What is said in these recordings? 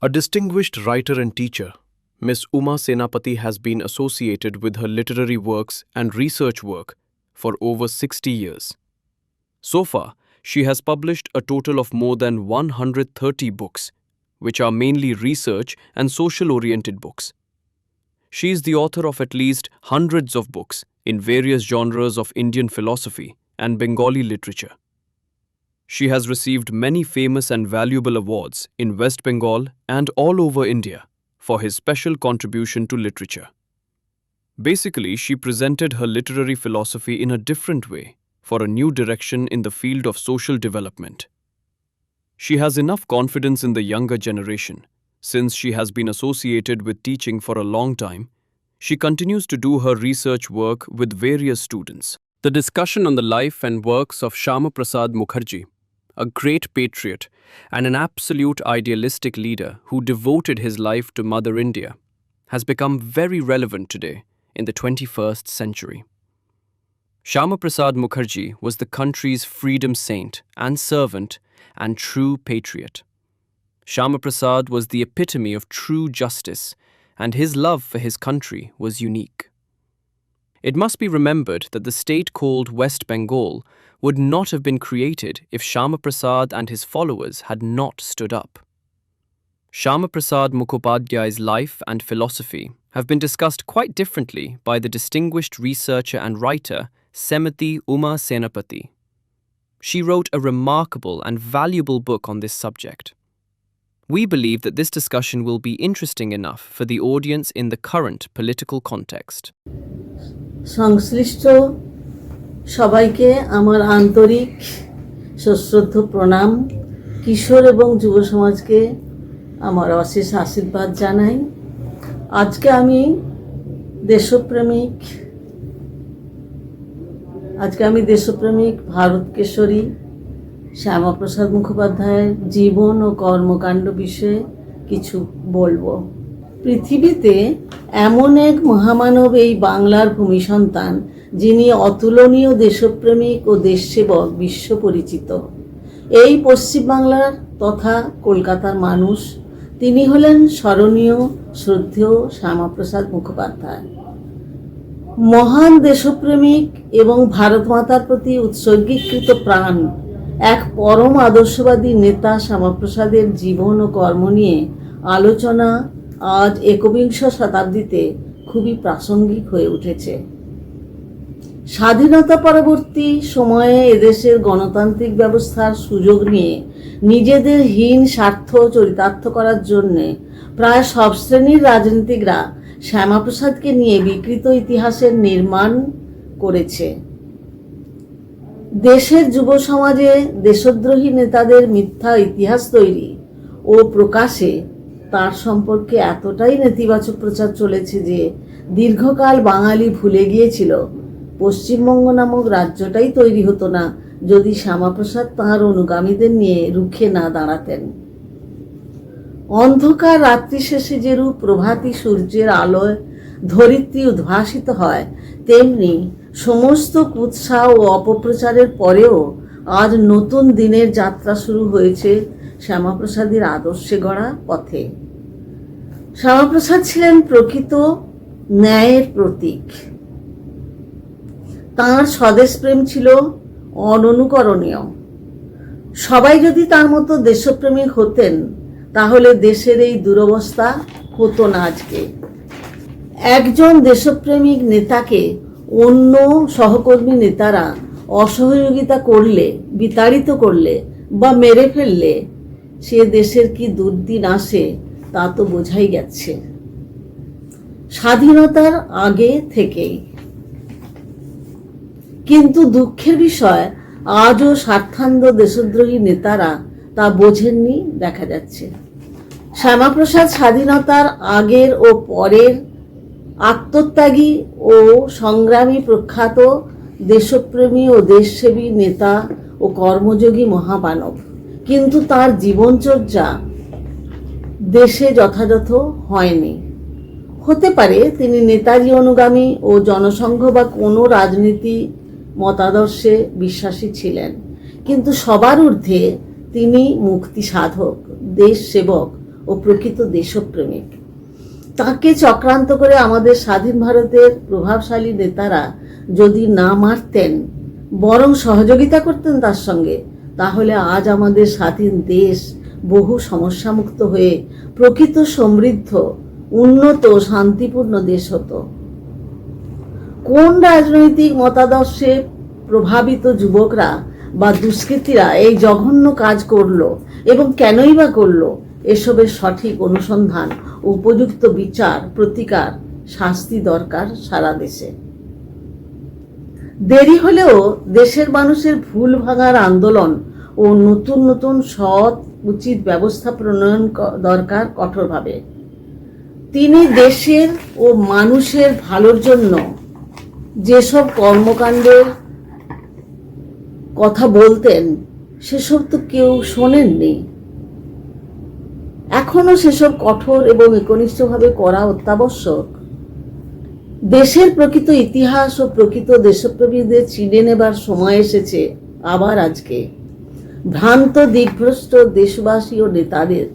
A distinguished writer and teacher, Miss Uma Senapati has been associated with her literary works and research work for over 60 years. So far, she has published a total of more than 130 books, which are mainly research and social-oriented books. She is the author of at least hundreds of books in various genres of Indian philosophy and Bengali literature. She has received many famous and valuable awards in West Bengal and all over India for his special contribution to literature. Basically, she presented her literary philosophy in a different way for a new direction in the field of social development. She has enough confidence in the younger generation. Since she has been associated with teaching for a long time, she continues to do her research work with various students. The discussion on the life and works of Shyama Prasad Mukherjee, a great patriot and an absolute idealistic leader who devoted his life to Mother India, has become very relevant today in the 21st century. Shyama Prasad Mukherjee was the country's freedom saint and servant and true patriot. Shyama Prasad was the epitome of true justice, and his love for his country was unique. It must be remembered that the state called West Bengal would not have been created if Shyama Prasad and his followers had not stood up. Shyama Prasad Mukhopadhyay's life and philosophy have been discussed quite differently by the distinguished researcher and writer Srimati Uma Senapati. She wrote a remarkable and valuable book on this subject. We believe that this discussion will be interesting enough for the audience in the current political context. সংশ্লিষ্ট সবাইকে আমার আন্তরিক সশ্রদ্ধ প্রণাম। কিশোর এবং যুব সমাজকে আমার অশেষ আশীর্বাদ জানাই। আজকে আমি দেশপ্রেমিক ভারত কেশরী শ্যামাপ্রসাদ মুখোপাধ্যায়ের জীবন ও কর্মকাণ্ড বিষয়ে কিছু বলবো। পৃথিবীতে এমন এক মহামানব এই বাংলার ভূমি সন্তান, যিনি অতুলনীয় দেশপ্রেমিক ও দেশসেবক বিশ্ব পরিচিত। এই পশ্চিমবাংলার তথা কলকাতার মানুষ, তিনি হলেন স্মরণীয় শ্রদ্ধেয় শ্যামাপ্রসাদ মুখোপাধ্যায়। মহান দেশপ্রেমিক এবং ভারত মাতার প্রতি উৎসর্গীকৃত প্রাণ এক পরম আদর্শবাদী নেতা শ্যামাপ্রসাদের জীবন ও কর্ম নিয়ে আলোচনা আজ একবিংশ শতাব্দীতে খুবই প্রাসঙ্গিক হয়ে উঠেছে। স্বাধীনতা পরবর্তী সময়ে এদেশের গণতান্ত্রিক ব্যবস্থার সুযোগ নিয়ে নিজেদের হীন স্বার্থ চরিতার্থ করার জন্যে প্রায় সব শ্রেণীর রাজনীতিকরা শ্যামাপ্রসাদকে নিয়ে বিকৃত ইতিহাসের নির্মাণ করেছে। দেশের যুব সমাজে দেশদ্রোহী নেতাদের মিথ্যা ইতিহাস তৈরি ও প্রকাশে তার সম্পর্কে এতটাই নেতিবাচক প্রচার চলেছে যে দীর্ঘকাল বাঙালি ভুলে গিয়েছিল পশ্চিমবঙ্গ নামক রাজ্যটাই তৈরি হতো না যদি শ্যামাপ্রসাদ তাঁর অনুগামীদের নিয়ে রুখে না দাঁড়াতেন। অন্ধকার রাত্রি শেষে যেরূপ প্রভাতী সূর্যের আলোয় ধরিত্রী উদ্ভাসিত হয়, তেমনি সমস্ত কুৎসা ও অপপ্রচারের পরেও আজ নতুন দিনের যাত্রা শুরু হয়েছে শ্যামাপ্রসাদের আদর্শে গড়া পথে। শ্যামাপ্রসাদ ছিলেন প্রকৃত ন্যায়ের প্রতীক। তাঁর স্বদেশপ্রেম ছিল অননুকরণীয়। সবাই যদি তার মতো দেশপ্রেমিক হতেন, তাহলে দেশের এই দুরবস্থা হতো না আজকে। একজন দেশপ্রেমিক নেতাকে অন্য সহকর্মী নেতারা অসহযোগিতা করলে, বিতাড়িত করলে বা মেরে ফেললে সে দেশের কি দুর্দিন আসে তা তো বোঝাই গেছে স্বাধীনতার আগে থেকেই। কিন্তু দুঃখের বিষয়, আজও স্বার্থান্ধ দেশদ্রোহী নেতারা তা বোঝেননি দেখা যাচ্ছে। শ্যামাপ্রসাদ স্বাধীনতার আগের ও পরের আত্মত্যাগী ও সংগ্রামী প্রখ্যাত দেশপ্রেমী ও দেশসেবী নেতা ও কর্মযোগী মহামানব, কিন্তু তার জীবনচর্যা দেশে যথাযথ হয়নি। হতে পারে তিনি নেতাজি অনুগামী ও জনসংঘ বা কোনো রাজনীতি মতাদর্শে বিশ্বাসী ছিলেন, কিন্তু সবার ঊর্ধ্বে তিনি মুক্তি সাধক, দেশ সেবক ও প্রকৃত দেশপ্রেমিক। তাকে চক্রান্ত করে আমাদের স্বাধীন ভারতের প্রভাবশালী নেতারা যদি না মারতেন, বরং সহযোগিতা করতেন তার সঙ্গে, তাহলে আজ আমাদের স্বাধীন দেশ বহু সমস্যামুক্ত হয়ে প্রকৃত সমৃদ্ধ, উন্নত, শান্তিপূর্ণ দেশ হতো। কোন রাজনৈতিক মতাদর্শে প্রভাবিত যুবকরা বা দুষ্কৃতীরা এই জঘন্য কাজ করলো এবং কেনই বা করলো, এসবের সঠিক অনুসন্ধান, উপযুক্ত বিচার, প্রতিকার, শাস্তি দরকার সারা দেশে। দেরি হলেও দেশের মানুষের ভুল ভাঙার আন্দোলন ও নতুন নতুন সৎ উচিত ব্যবস্থা প্রণয়ন দরকার কঠোরভাবে। তিনি দেশের ও মানুষের ভালোর জন্য যেসব কর্মকাণ্ডের কথা বলতেন, সেসব তো কেউ শোনেননি। এখনো সেসব কঠোর এবং একনিষ্ঠভাবে করা অত্যাবশ্যক। দেশের প্রকৃত ইতিহাস ও প্রকৃত দেশপ্রেমীদের চিনে নেবার সময় এসেছে আবার আজকে, ভ্রান্ত দিগ্ভ্রষ্ট দেশবাসী ও নেতাদের।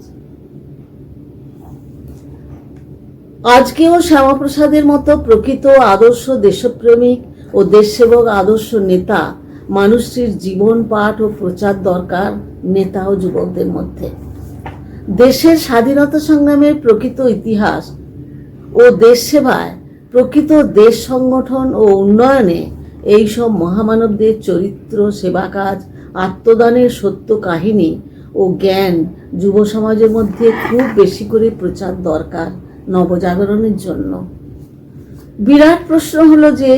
আজকেও শ্যামাপ্রসাদের মতো প্রকৃত আদর্শ দেশপ্রেমিক ও দেশসেবক আদর্শ নেতা মানুষটির জীবন পাঠ ও প্রচার দরকার নেতা ও যুবকদের মধ্যে। দেশের স্বাধীনতা সংগ্রামের প্রকৃত ইতিহাস ও দেশ সেবায়, প্রকৃত দেশ সংগঠন ও উন্নয়নে এইসব মহামানবদের চরিত্র, সেবা কাজ, আত্মদানের সত্য কাহিনী ও জ্ঞান যুব সমাজের মধ্যে খুব বেশি করে প্রচার দরকার নবজাগরণের জন্য। বিরাট প্রশ্ন হলো যে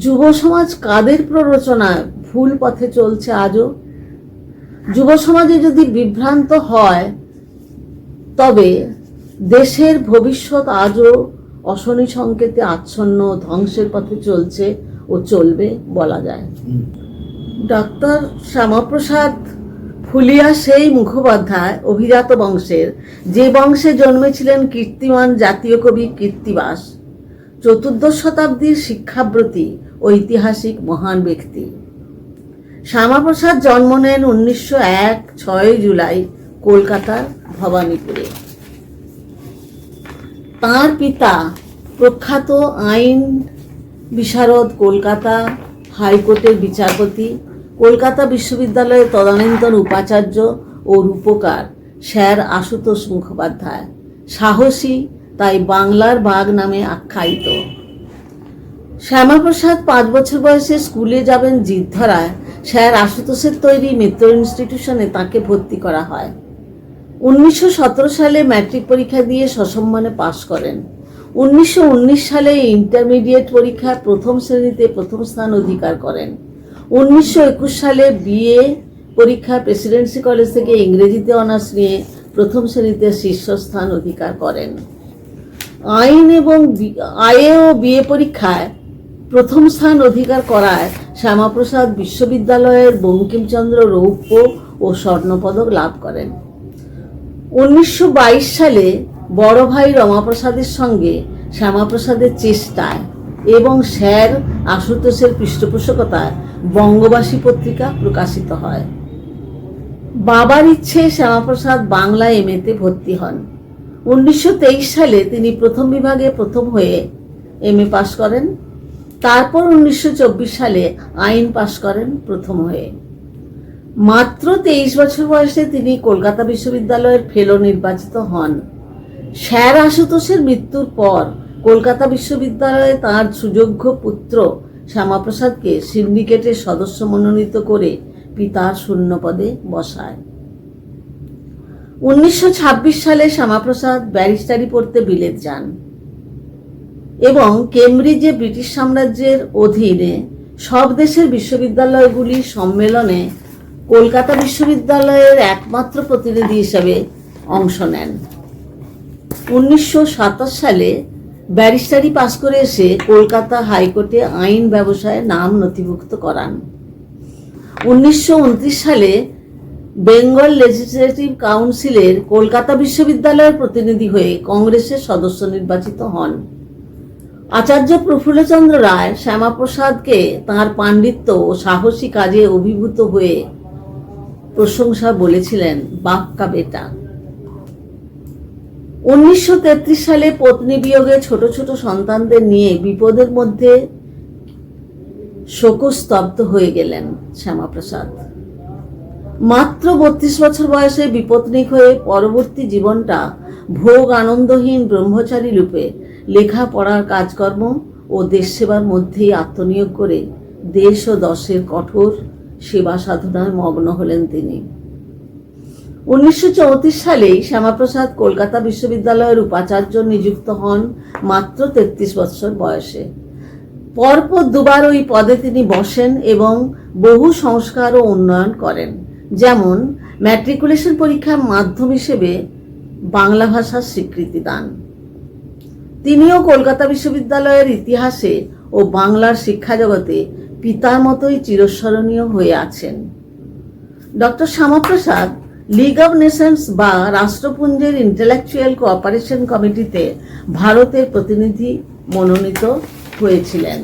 যুব সমাজ কাদের প্ররোচনায় ভুল পথে চলছে আজও? যুব সমাজে যদি বিভ্রান্ত হয়, তবে দেশের ভবিষ্যৎ আজও অশনি সংকেতে আচ্ছন্ন, ধ্বংসের পথে চলছে ও চলবে বলা যায়। ডক্টর শ্যামাপ্রসাদ ফুলিয়া সেই মুখোপাধ্যায় অভিজাত বংশের, যে বংশে জন্মেছিলেন কীর্তিমান জাতীয় কবি কীর্তিবাস, চতুর্দশ শতাব্দীর শিক্ষাব্রতী ঐতিহাসিক মহান ব্যক্তি। শ্যামাপ্রসাদ জন্ম নেন 1901 6 জুলাই কলকাতার ভবানীপুরে। তাঁর পিতা প্রখ্যাত আইন বিশারদ, কলকাতা হাইকোর্টের বিচারপতি, কলকাতা বিশ্ববিদ্যালয়ের তদানীন্তন উপাচার্য ও রূপকার স্যার আশুতোষ মুখোপাধ্যায়, সাহসী, তাই বাংলার বাঘ নামে আখ্যায়িত। শ্যামাপ্রসাদ 5 বছর বয়সে স্কুলে যাবেন জিদ্ধরায়। স্যার আশুতোষের তৈরি মিত্র ইনস্টিটিউশনে তাকে ভর্তি করা হয়। 1917 সালে ম্যাট্রিক পরীক্ষা দিয়ে সসম্মানে পাশ করেন। 1919 সালে ইন্টারমিডিয়েট পরীক্ষায় প্রথম শ্রেণীতে প্রথম স্থান অধিকার করেন। 1921 সালে বিএ পরীক্ষা প্রেসিডেন্সি কলেজ থেকে ইংরেজিতে অনার্স নিয়ে প্রথম শ্রেণীতে শীর্ষস্থান অধিকার করেন। আইএ ও বিএ পরীক্ষায় প্রথম স্থান অধিকার করায় শ্যামাপ্রসাদ বিশ্ববিদ্যালয়ের বঙ্কিমচন্দ্র রৌপ্য ও স্বর্ণপদক লাভ করেন। 1922 সালে বড় ভাই রমাপ্রসাদের সঙ্গে শ্যামাপ্রসাদের চেষ্টায় এবং স্যার আশুতোষের পৃষ্ঠপোষকতায় বঙ্গবাসী পত্রিকা প্রকাশিত হয়। বাবার ইচ্ছে শ্যামাপ্রসাদ বাংলা এমএতে ভর্তি হন। 1923 সালে তিনি প্রথম বিভাগে প্রথম হয়ে এমএ পাশ করেন। তারপর 1924 সালে আইন পাশ করেন প্রথম হয়ে। মাত্র 23 বছর বয়সে তিনি কলকাতা বিশ্ববিদ্যালয়ের ফেলো নির্বাচিত হন। স্যার আশুতোষের মৃত্যুর পর কলকাতা বিশ্ববিদ্যালয়ে তাঁর সুযোগ্য পুত্র শ্যামাপ্রসাদকে সিন্ডিকেটের সদস্য মনোনীত করে পিতার শূন্য পদে বসায়। 1926 সালে শ্যামাপ্রসাদ ব্যারিস্টারি পড়তে বিলেত যান এবং কেমব্রিজে ব্রিটিশ সাম্রাজ্যের অধীনে সব দেশের বিশ্ববিদ্যালয়গুলির সম্মেলনে কলকাতা বিশ্ববিদ্যালয়ের একমাত্র প্রতিনিধি হিসেবে অংশ নেন। 1927 সালে ব্যারিস্টারি পাশ করে এসে কলকাতা হাইকোর্টে আইন ব্যবসায়ে নাম নথিভুক্ত করান। 1929 সালে বেঙ্গল লেজিসলেটিভ কাউন্সিলের কলকাতা বিশ্ববিদ্যালয়ের প্রতিনিধি হয়ে কংগ্রেসের সদস্য নির্বাচিত হন। আচার্য প্রফুল্লচন্দ্র রায় শ্যামাপ্রসাদকে তাঁর পাণ্ডিত্য ও সাহসী কাজে অভিভূত হয়ে প্রশংসা বলেছিলেন, বাপ কা বেটা। 1933 সালে পত্নী বিয়োগে ছোট ছোট সন্তানদের নিয়ে বিপদের মধ্যে শোকস্তব্ধ হয়ে গেলেন শ্যামাপ্রসাদ। মাত্র 32 বছর বয়সে বিপত্নিক হয়ে পরবর্তী জীবনটা ভোগ আনন্দহীন ব্রহ্মচারী রূপে লেখাপড়ার কাজকর্ম ও দেশ সেবার মধ্যেই আত্মনিয়োগ করে দেশ ও দশের কঠোর সেবা সাধনায় মগ্ন হলেন তিনি। 1934 সালেই শ্যামাপ্রসাদ কলকাতা বিশ্ববিদ্যালয়ের উপাচার্য নিযুক্ত হন মাত্র 33 বছর বয়সে। পরপর দুবার ওই পদে তিনি বসেন এবং বহু সংস্কার ও উন্নয়ন করেন, যেমন ম্যাট্রিকুলেশন পরীক্ষার মাধ্যম হিসেবে বাংলা ভাষার স্বীকৃতি দান। তিনিও কলকাতা বিশ্ববিদ্যালয়ের ইতিহাসে ও বাংলার শিক্ষা জগতে পিতার মতোই চিরস্মরণীয় হয়ে আছেন। Doctor Shyamaprasad league of nations বা রাষ্ট্রপুঞ্জের ইন্টেলেকচুয়াল কোঅপারেশন কমিটিতে ভারতের প্রতিনিধি মনোনীত হয়েছিলেন।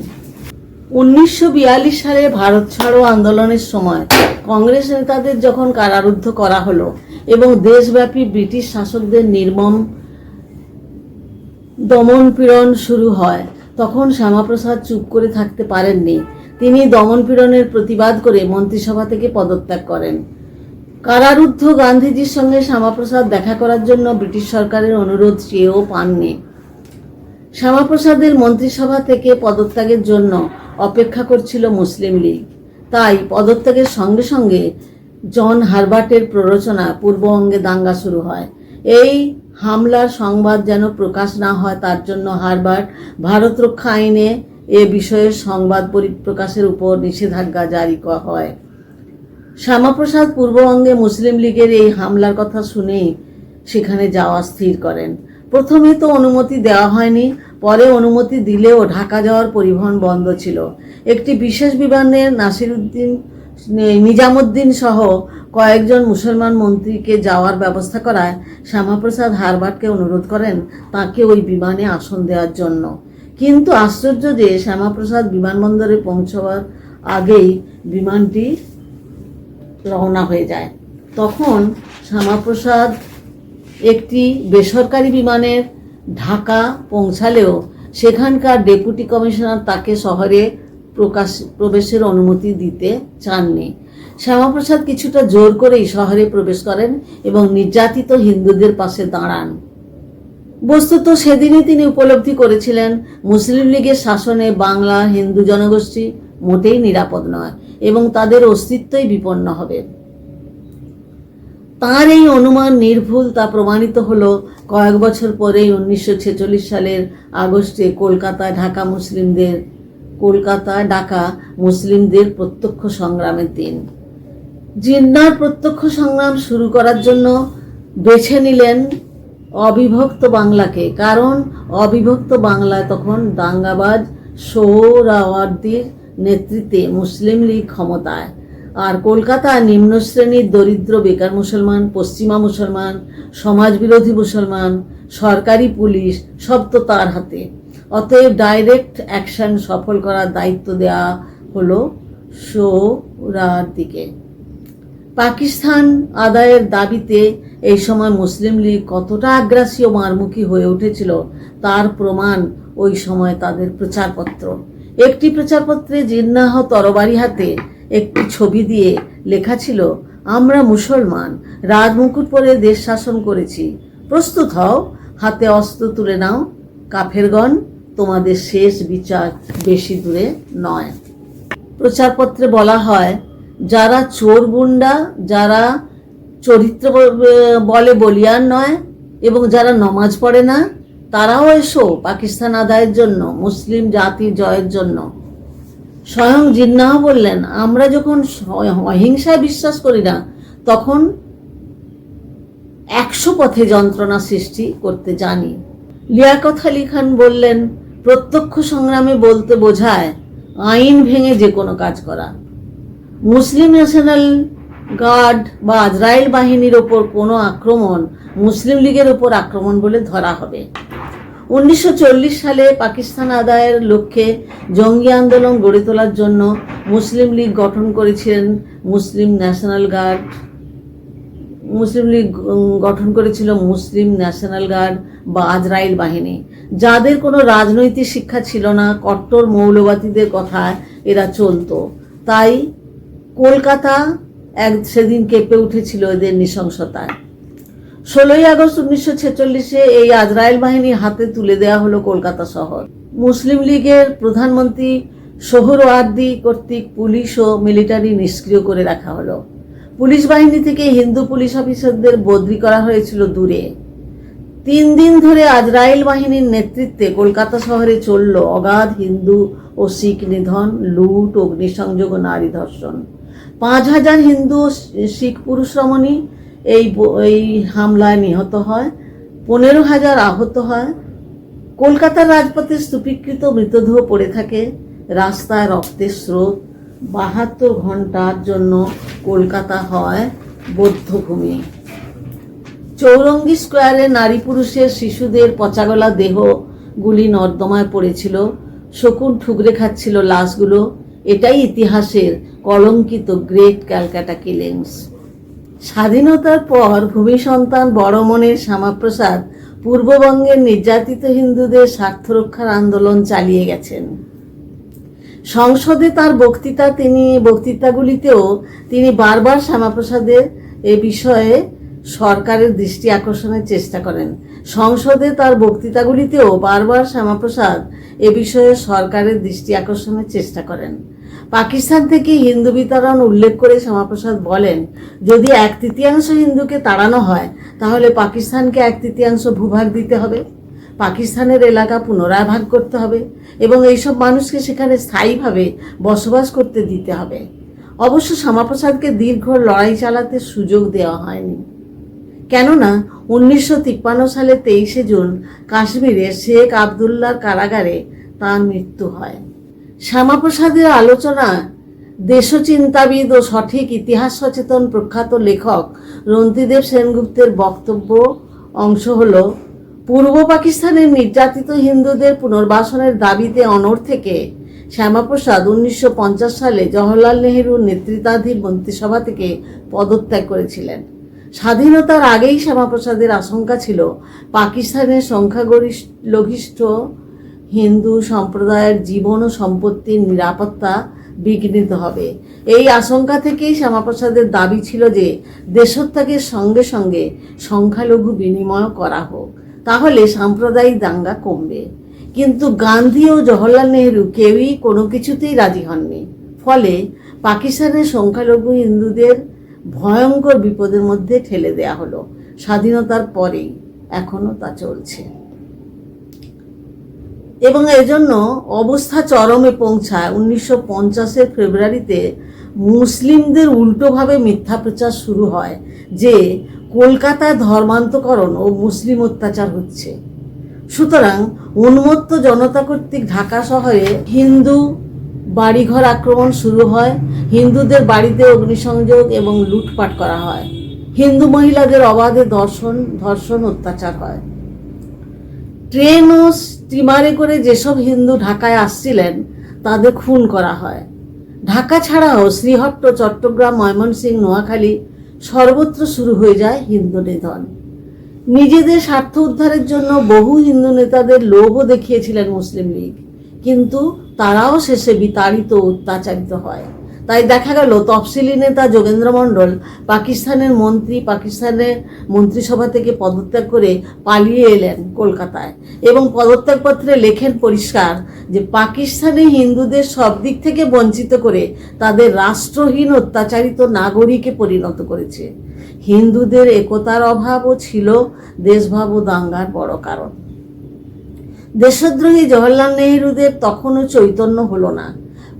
1942 সালে ভারত ছাড়ো আন্দোলনের সময় কংগ্রেস নেতাদের যখন কারারুদ্ধ করা হলো এবং দেশব্যাপী ব্রিটিশ শাসকদের নির্মম দমন পীড়ন শুরু হয়, তখন শ্যামাপ্রসাদ চুপ করে থাকতে পারেননি। তিনি দমন পীড়নের প্রতিবাদ করে মন্ত্রিসভা থেকে পদত্যাগ করেন। কারারুদ্ধ গান্ধীজির সঙ্গে শ্যামাপ্রসাদ দেখা করার জন্য ব্রিটিশ সরকারের অনুরোধ চেয়েও পাননি। শ্যামাপ্রসাদের মন্ত্রিসভা থেকে পদত্যাগের জন্য অপেক্ষা করছিল মুসলিম লীগ। তাই পদত্যাগের সঙ্গে সঙ্গে জন হারবার্টের প্ররোচনা পূর্ববঙ্গে দাঙ্গা শুরু হয়। এই হামলার সংবাদ যেন প্রকাশ না হয় তার জন্য হারবার্ট ভারত রক্ষা আইনে এ বিষয়ে সংবাদ পরিপ্রকাশের উপর নিষেধাজ্ঞা জারি হয়। শ্যামাপ্রসাদ পূর্ববঙ্গে মুসলিম লীগের এই হামলার কথা শুনেই সেখানে যাওয়া স্থির করেন। প্রথমে তো অনুমতি দেওয়া হয়নি, পরে অনুমতি দিলেও ঢাকা যাওয়ার পরিবহন বন্ধ ছিল। একটি বিশেষ বিমানে নিজামুদ্দিন সহ কয়েকজন মুসলমান মন্ত্রীকে যাওয়ার ব্যবস্থা করায় শ্যামাপ্রসাদ হারবার্টকে অনুরোধ করেন তাকে ওই বিমানে আসন দেওয়ার জন্য। কিন্তু আশ্চর্য যে শ্যামাপ্রসাদ বিমানবন্দরে পৌঁছাবার আগেই বিমানটি রওনা হয়ে যায়। তখন শ্যামাপ্রসাদ একটি বেসরকারি বিমানের ঢাকা পৌঁছালেও সেখানকার ডেপুটি কমিশনার তাকে শহরে প্রবেশের অনুমতি দিতে চাননি। শ্যামাপ্রসাদ কিছুটা জোর করেই শহরে প্রবেশ করেন এবং নির্যাতিত হিন্দুদের পাশে দাঁড়ান। বস্তুত সেদিনই তিনি উপলব্ধি করেছিলেন মুসলিম লীগের শাসনে বাংলা হিন্দু জনগোষ্ঠী মোটেই নিরাপদ নয় এবং তাদের অস্তিত্বই বিপন্ন হবে। তাঁর এই অনুমান নির্ভুল তা প্রমাণিত হলো কয়েক বছর পরেই 1946 সালের আগস্টে কলকাতায় ডাকা মুসলিমদের প্রত্যক্ষ সংগ্রামের দিন। জিন্নার প্রত্যক্ষ সংগ্রাম শুরু করার জন্য বেছে নিলেন অবিভক্ত বাংলাকে, কারণ অবিভক্ত বাংলায় তখন দাঙ্গাবাজ সোহরাওয়ার্দীর নেতৃত্বে মুসলিম লীগ ক্ষমতায়, আর কলকাতা নিম্ন শ্রেণীর দরিদ্র বেকার মুসলমান, পশ্চিমা মুসলমান, সমাজবিরোধী মুসলমান, সরকারি পুলিশ সব তো তার হাতে। অতএব ডাইরেক্ট অ্যাকশন সফল করার দায়িত্ব দেওয়া হলো সোহরাওয়ার্দীকে। পাকিস্তান আদায়ের দাবিতে এই সময় মুসলিম লীগ কতটা আগ্রাসী ও মারমুখী হয়ে উঠেছিল তার প্রমাণ ওই সময় তাদের প্রচারপত্র। একটি প্রচারপত্রে জিন্নাহ তরবারি হাতে একটি ছবি দিয়ে লেখা ছিল, আমরা মুসলমান, রাজমুকুট পরে দেশ শাসন করেছি, প্রস্তুত হও, হাতে অস্ত্র তুলে নাও, কাফেরগণ তোমাদের শেষ বিচার বেশি দূরে নয়। প্রচারপত্রে বলা হয়, যারা চোর গুন্ডা, যারা চরিত্র বলে বলিয়ান নয় এবং যারা নমাজ পড়ে না, তারাও এসো পাকিস্তান আদায়ের জন্য, মুসলিম জাতির জয়ের জন্য। স্বয়ং জিন্নাহ বললেন, আমরা যখন অহিংসায় বিশ্বাস করি না তখন 100 পথে যন্ত্রণা সৃষ্টি করতে জানি। লিয়াকত আলী খান বললেন, প্রত্যক্ষ সংগ্রামে বলতে বোঝায় আইন ভেঙে যে কোনো কাজ করা। মুসলিম ন্যাশনাল গার্ড বা আজরাইল বাহিনীর ওপর কোনো আক্রমণ মুসলিম লীগের ওপর আক্রমণ বলে ধরা হবে। 1940 সালে পাকিস্তান আদায়ের লক্ষ্যে জঙ্গি আন্দোলন গড়ে তোলার জন্য মুসলিম লীগ গঠন করেছিলেন মুসলিম ন্যাশনাল গার্ড মুসলিম লীগ গঠন করেছিল মুসলিম ন্যাশনাল গার্ড বা আজরাইল বাহিনী, যাদের কোনো রাজনৈতিক শিক্ষা ছিল না, কট্টর মৌলবাদীদের কথায় এরা চলতো। তাই কলকাতা সেদিন কেঁপে উঠেছিল এদের নৃশংসতায়। 16ই আগস্ট 1946-এ এই আজরাইল বাহিনী হাতে তুলে দেওয়া হলো কলকাতা শহর। মুসলিম লীগের প্রধানমন্ত্রী সোহরওয়ার্দী কর্তৃক পুলিশ ও মিলিটারি নিষ্ক্রিয় করে রাখা হলো। পুলিশ বাহিনী থেকে হিন্দু পুলিশ অফিসারদের বদলি করা হয়েছিল দূরে। 3 দিন ধরে আজরাইল বাহিনীর নেতৃত্বে কলকাতা শহরে চলল অগাধ হিন্দু ও শিখ নিধন, লুট, অগ্নিসংযোগ ও নারী ধর্ষণ। 5000 হিন্দু ও শিখ পুরুষ রমণী এই হামলায় নিহত হয়, 15,000 আহত হয়। কলকাতার রাজপথে স্তূপীকৃত মৃতদেহ পড়ে থাকে, রাস্তায় রক্তের স্রোত। 72 ঘন্টার জন্য কলকাতা হয় বধ্যভূমি। চৌরঙ্গী স্কোয়ারে নারী পুরুষের শিশুদের পচাগলা দেহগুলি নর্দমায় পড়েছিল, শকুন ঠুকরে খাচ্ছিল লাশগুলো। এটাই ইতিহাসের কলঙ্কিত গ্রেট ক্যালকাটা কিলিংস। স্বাধীনতার পর ভূমি সন্তান বড় মনের শ্যামাপ্রসাদ পূর্ববঙ্গের নির্যাতিত হিন্দুদের স্বার্থ রক্ষার আন্দোলন চালিয়ে গেছেন। সংসদে তার বক্তৃতাগুলিতেও তিনি বারবার শ্যামাপ্রসাদের এ বিষয়ে সরকারের দৃষ্টি আকর্ষণের চেষ্টা করেন। সংসদে তার বক্তৃতাগুলিতেও বারবার শ্যামাপ্রসাদ এ বিষয়ে সরকারের দৃষ্টি আকর্ষণের চেষ্টা করেন। পাকিস্তান থেকে হিন্দু বিতাড়ন উল্লেখ করে শ্যামাপ্রসাদ বলেন, যদি 1/3 হিন্দুকে তাড়ানো হয় তাহলে পাকিস্তানকে 1/3 ভূভাগ দিতে হবে, পাকিস্তানের এলাকা পুনরায় ভাগ করতে হবে এবং এইসব মানুষকে সেখানে স্থায়ীভাবে বসবাস করতে দিতে হবে। অবশ্য শ্যামাপ্রসাদকে দীর্ঘ লড়াই চালাতে সুযোগ দেওয়া হয়নি, কেননা 1953 সালে 23শে জুন কাশ্মীরে শেখ আবদুল্লার কারাগারে তার মৃত্যু হয়। শ্যামাপ্রসাদের আলোচনা দেশচিন্তাবিদ ও সঠিক ইতিহাস সচেতন প্রখ্যাত লেখক রন্তিদেব সেনগুপ্তের বক্তব্য অংশ হল, পূর্ব পাকিস্তানের নির্যাতিত হিন্দুদের পুনর্বাসনের দাবিতে অনড় থেকে শ্যামাপ্রসাদ 1950 সালে জওহরলাল নেহরুর নেতৃত্বাধীন মন্ত্রিসভা থেকে পদত্যাগ করেছিলেন। স্বাধীনতার আগেই শ্যামাপ্রসাদের আশঙ্কা ছিল পাকিস্তানের সংখ্যাগরিষ্ঠ হিন্দু সম্প্রদায়ের জীবন ও সম্পত্তির নিরাপত্তা বিঘ্নিত হবে। এই আশঙ্কা থেকেই শ্যামাপ্রসাদের দাবি ছিল যে দেশত্যাগের সঙ্গে সঙ্গে সংখ্যালঘু বিনিময় করা হোক, তাহলে সাম্প্রদায়িক দাঙ্গা কমবে। কিন্তু গান্ধী ও জওহরলাল নেহরু কেউই কোনো কিছুতেই রাজি হননি। ফলে পাকিস্তানের সংখ্যালঘু হিন্দুদের ভয়ঙ্কর বিপদের মধ্যে ঠেলে দেয়া হলো। স্বাধীনতার পরেই এখনো তা চলছে এবং এজন্য অবস্থা চরমে পৌঁছায় 1950-এর ফেব্রুয়ারিতে মুসলিমদের উল্টোভাবে মিথ্যা প্রচার শুরু হয় যে কলকাতায় ধর্মান্তকরণ ও মুসলিম অত্যাচার হচ্ছে। সুতরাং উন্মত্ত জনতা কর্তৃক ঢাকা শহরে হিন্দু বাড়িঘর আক্রমণ শুরু হয়, হিন্দুদের বাড়িতে অগ্নিসংযোগ এবং লুটপাট করা হয়, হিন্দু মহিলাদের অবাধে ধর্ষণ অত্যাচার হয়। ট্রেন ও স্টিমারে করে যেসব হিন্দু ঢাকায় আসছিলেন তাদের খুন করা হয়। ঢাকা ছাড়াও শ্রীহট্ট, চট্টগ্রাম, ময়মনসিংহ, নোয়াখালী সর্বত্র শুরু হয়ে যায় হিন্দু নিধন। নিজেদের স্বার্থ উদ্ধারের জন্য বহু হিন্দু নেতাদের লোভও দেখিয়েছিলেন মুসলিম লীগ, কিন্তু তারাও শেষে বিতাড়িত ও অত্যাচারিত হয়। তাই দেখা গেল তফসিলি নেতা যোগেন্দ্র মণ্ডল পাকিস্তানের মন্ত্রিসভা থেকে পদত্যাগ করে পালিয়ে এলেন কলকাতায় এবং পদত্যাগপত্রে লেখেন পরিষ্কার যে পাকিস্তানে হিন্দুদের সব দিক থেকে বঞ্চিত করে তাদের রাষ্ট্রহীন অত্যাচারিত নাগরিকে পরিণত করেছে। হিন্দুদের একতার অভাবও ছিল দেশভাব ও দাঙ্গার বড় কারণ। দেশদ্রোহী জওহরলাল নেহরুদের তখনও চৈতন্য হলো না।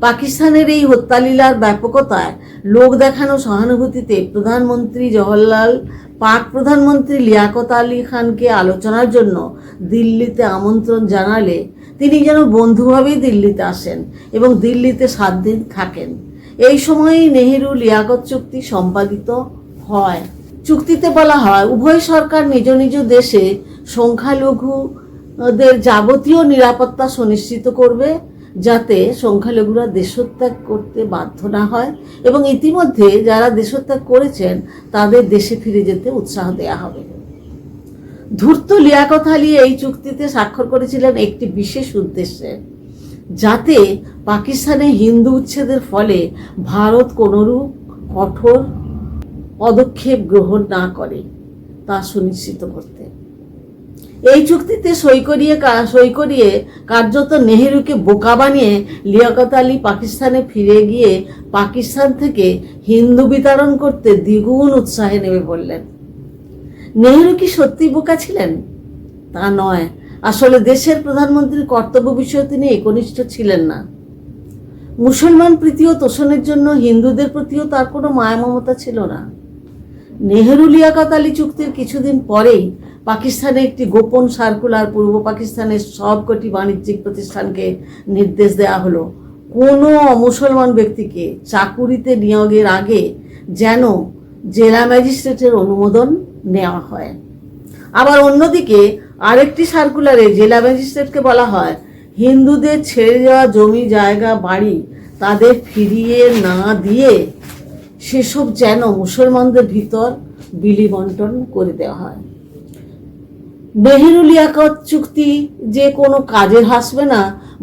পাকিস্তানের এই হত্যালীলার ব্যাপকতায় লোক দেখানো সহানুভূতিতে পাক প্রধানমন্ত্রী লিয়াকত আলী খানকে আলোচনার জন্য দিল্লিতে আমন্ত্রণ জানালে তিনি যেন বন্ধুভাবেই দিল্লিতে আসেন এবং দিল্লিতে 7 দিন থাকেন। এই সময়েই নেহেরু লিয়াকত চুক্তি সম্পাদিত হয়। চুক্তিতে বলা হয় উভয় সরকার নিজ নিজ দেশে সংখ্যালঘুদের যাবতীয় নিরাপত্তা সুনিশ্চিত করবে, যাতে সংখ্যালঘুরা দেশত্যাগ করতে বাধ্য না হয়, এবং ইতিমধ্যে যারা দেশত্যাগ করেছেন তাদের দেশে ফিরে যেতে উৎসাহ দেয়া হবে। ধূর্ত লিয়াকত আলী এই চুক্তিতে স্বাক্ষর করেছিলেন একটি বিশেষ উদ্দেশ্যে, যাতে পাকিস্তানে হিন্দু উচ্ছেদের ফলে ভারত কোনরূপ কঠোর পদক্ষেপ গ্রহণ না করে তা সুনিশ্চিত করতে। এই চুক্তিতে সই করিয়ে কার্যত নেহেরুকে বোকা বানিয়ে লিয়াকত আলী পাকিস্তানে ফিরে গিয়ে পাকিস্তান থেকে হিন্দু বিতরণ করতে দ্বিগুণ উৎসাহে নেমে পড়লেন। নেহেরু কি সত্যি বোকা ছিলেন? তা নয়, আসলে দেশের প্রধানমন্ত্রীর কর্তব্য বিষয়ে তিনি একনিষ্ঠ ছিলেন না। মুসলমান প্রীতি ও তোষণের জন্য হিন্দুদের প্রতিও তার কোনো মায়া মমতা ছিল না। নেহেরু লিয়াকত আলী চুক্তির কিছুদিন পরেই পাকিস্তানে একটি গোপন সার্কুলার পূর্ব পাকিস্তানের সবকটি বাণিজ্যিক প্রতিষ্ঠানকে নির্দেশ দেওয়া হলো কোনো অমুসলমান ব্যক্তিকে চাকুরিতে নিয়োগের আগে যেন জেলা ম্যাজিস্ট্রেটের অনুমোদন নেওয়া হয়। আবার অন্যদিকে আরেকটি সার্কুলারে জেলা ম্যাজিস্ট্রেটকে বলা হয় হিন্দুদের ছেড়ে যাওয়া জমি জায়গা বাড়ি তাদের ফিরিয়ে না দিয়ে সেসব যেন মুসলমানদের ভিতর বিলি বন্টন করে দেওয়া হয়। নেহেরু লিয়াকত চুক্তি যে কোনো কাজের হাসবে না,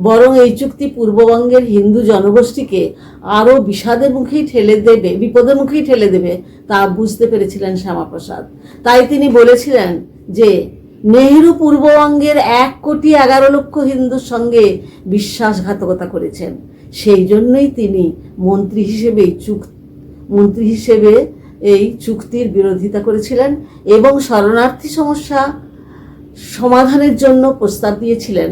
বরং এই চুক্তি পূর্ববঙ্গের হিন্দু জনগোষ্ঠীকে আরও বিপদের মুখেই ঠেলে দেবে তা বুঝতে পেরেছিলেন শ্যামাপ্রসাদ। তাই তিনি বলেছিলেন যে নেহেরু পূর্ববঙ্গের 1,11,00,000 হিন্দুর সঙ্গে বিশ্বাসঘাতকতা করেছেন। সেই জন্যই তিনি মন্ত্রী হিসেবে এই চুক্তির বিরোধিতা করেছিলেন এবং শরণার্থী সমস্যা সমাধানের জন্য প্রস্তাব দিয়েছিলেন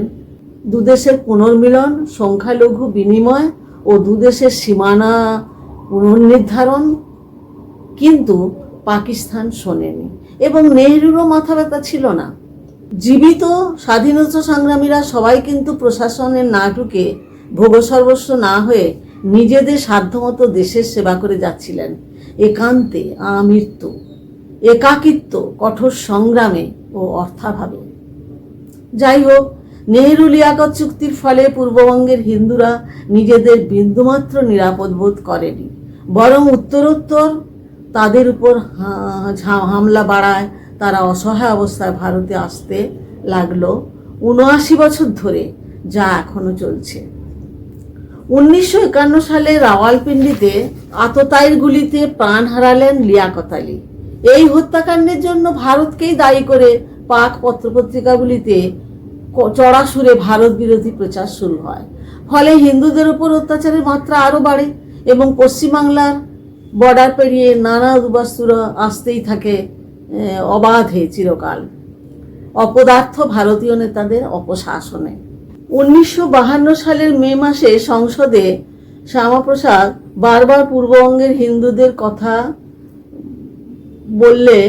দুদেশের পুনর্মিলন, সংখ্যালঘু বিনিময় ও দুদেশের সীমানা পুনর্নির্ধারণ। কিন্তু পাকিস্তান শোনেনি এবং নেহেরুরও মাথা ব্যথা ছিল না। জীবিত স্বাধীনতা সংগ্রামীরা সবাই কিন্তু প্রশাসনের না ঢুকে ভোগসর্বস্ব না হয়ে নিজেদের সাধ্যমতো দেশের সেবা করে যাচ্ছিলেন, একান্তে, আমৃত্যু, একাকিত্ব, কঠোর সংগ্রামে ও অর্থাভাবে। যাই হোক, নেহেরু লিয়াকত চুক্তির ফলে পূর্ববঙ্গের হিন্দুরা নিজেদের বিন্দুমাত্র নিরাপদ বোধ করেনি, বরং উত্তরোত্তর তাদের উপর হামলা বাড়ায় তারা অসহায় অবস্থায় ভারতে আসতে লাগলো ৭৯ বছর ধরে, যা এখনো চলছে। 1951 সালে রাওয়ালপিন্ডিতে আততায়ীর গুলিতে প্রাণ হারালেন লিয়াকত আলী। এই হত্যাকাণ্ডের জন্য ভারতকেই দায়ী করে পাক পত্রপত্রিকাগুলিতে চড়া সুরে ভারত বিরোধী প্রচার শুরু হয়। ফলে হিন্দুদের উপর অত্যাচারের মাত্রা আরও বাড়ে এবং পশ্চিমবাংলার বর্ডার পেরিয়ে নানা উদ্বাস্তুরা আসতেই থাকে অবাধে চিরকাল, অপদার্থ ভারতীয় নেতাদের অপশাসনে। 1952 সালের মে মাসে সংসদে শ্যামাপ্রসাদ বারবার পূর্ববঙ্গের হিন্দুদের কথা বললে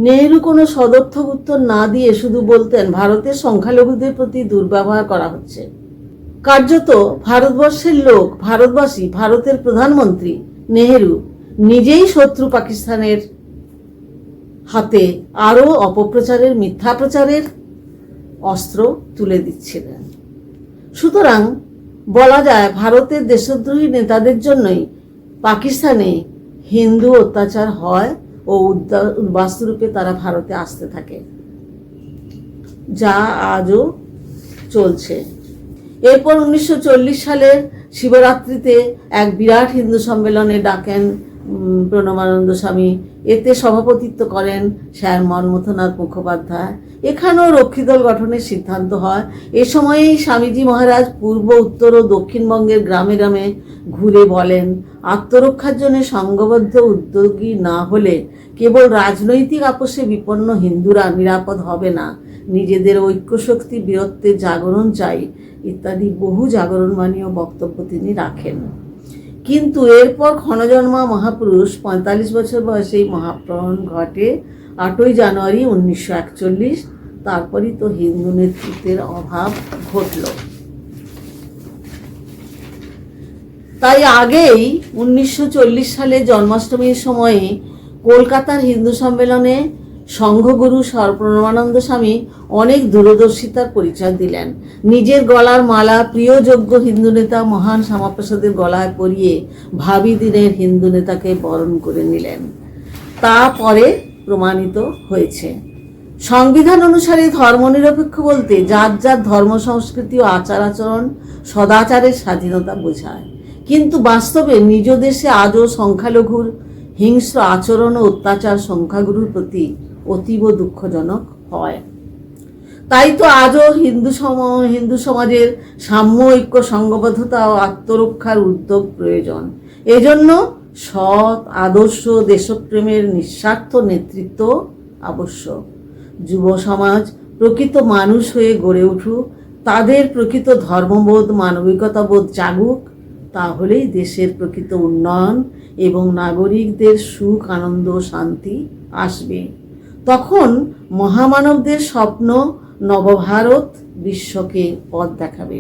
নেহেরু কোনো সদর্থক উত্তর না দিয়ে শুধু বলতেন ভারতের সংখ্যালঘুদের প্রতি দুর্ব্যবহার করা হচ্ছে। কার্যত ভারতবর্ষের লোক, ভারতবাসী, ভারতের প্রধানমন্ত্রী নেহেরু নিজেই শত্রু পাকিস্তানের হাতে আরও অপপ্রচারের, মিথ্যা প্রচারের অস্ত্র তুলে দিচ্ছিলেন। সুতরাং বলা যায় ভারতের দেশদ্রোহী নেতাদের জন্যই পাকিস্তানে হিন্দু অত্যাচার হয় ও বাস্তুরূপে তারা ভারতে আসতে থাকে, যা আজও চলছে। এরপর 1940 সালের শিবরাত্রিতে এক বিরাট হিন্দু সম্মেলনে ডাকেন প্রণবানন্দ স্বামী। এতে সভাপতিত্ব করেন স্যার মনমথনাথ মুখোপাধ্যায়। এখানেও রক্ষীদল গঠনের সিদ্ধান্ত হয়। এ সময়েই স্বামীজি মহারাজ পূর্ব, উত্তর ও দক্ষিণবঙ্গের গ্রামে গ্রামে ঘুরে বলেন, আত্মরক্ষার জন্য সংঘবদ্ধ উদ্যোগী না হলে কেবল রাজনৈতিক আপোষে বিপন্ন হিন্দুরা নিরাপদ হবে না, নিজেদের ঐক্যশক্তি, বীরত্বের জাগরণ চাই ইত্যাদি বহু জাগরণবাণী ও বক্তব্য তিনি রাখেন। কিন্তু এরপর ক্ষণজন্মা মহাপুরুষ 45 বছর বয়সেই মহাপ্রয়াণ ঘটে 8ই জানুয়ারি 1941। তারপরই তো হিন্দু নেতৃত্বের অভাব ঘটল। তাই আগেই 1940 সালে জন্মাষ্টমীর সময়ে কলকাতার হিন্দু সম্মেলনে সংঘগুরু সর্বপ্রণবানন্দ স্বামী অনেক দূরদর্শিতার পরিচয় দিলেন। নিজের গলার মালা প্রিয় যোগ্য হিন্দু নেতা মহান শ্যামাপ্রসাদের গলায় পরিয়ে ভাবি দিনের হিন্দু নেতাকে বরণ করে নিলেন। তা পরে প্রমাণিত হয়েছে। সংবিধান অনুসারে ধর্মনিরপেক্ষ বলতে যার যার ধর্ম সংস্কৃতি ও আচার আচরণ সদাচারের স্বাধীনতা বোঝায়, কিন্তু বাস্তবে নিজ দেশে আজও সংখ্যালঘুর হিংস্র আচরণ ও অত্যাচার সংখ্যাগুরুর প্রতি অতীব দুঃখজনক হয়। তাই তো আজও হিন্দু সমাজের সাম্য, ঐক্য, সংঘবদ্ধতা ও আত্মরক্ষার উদ্যোগ প্রয়োজন। এজন্য সৎ, আদর্শ, দেশপ্রেমের নিঃস্বার্থ নেতৃত্ব আবশ্যক। যুব সমাজ প্রকৃত মানুষ হয়ে গড়ে উঠুক, তাদের প্রকৃত ধর্মবোধ, মানবিকতাবোধ জাগুক, তাহলেই দেশের প্রকৃত উন্নয়ন এবং নাগরিকদের সুখ, আনন্দ, শান্তি আসবে। তখন মহামানবদের স্বপ্ন নবভারত বিশ্বকে পথ দেখাবে।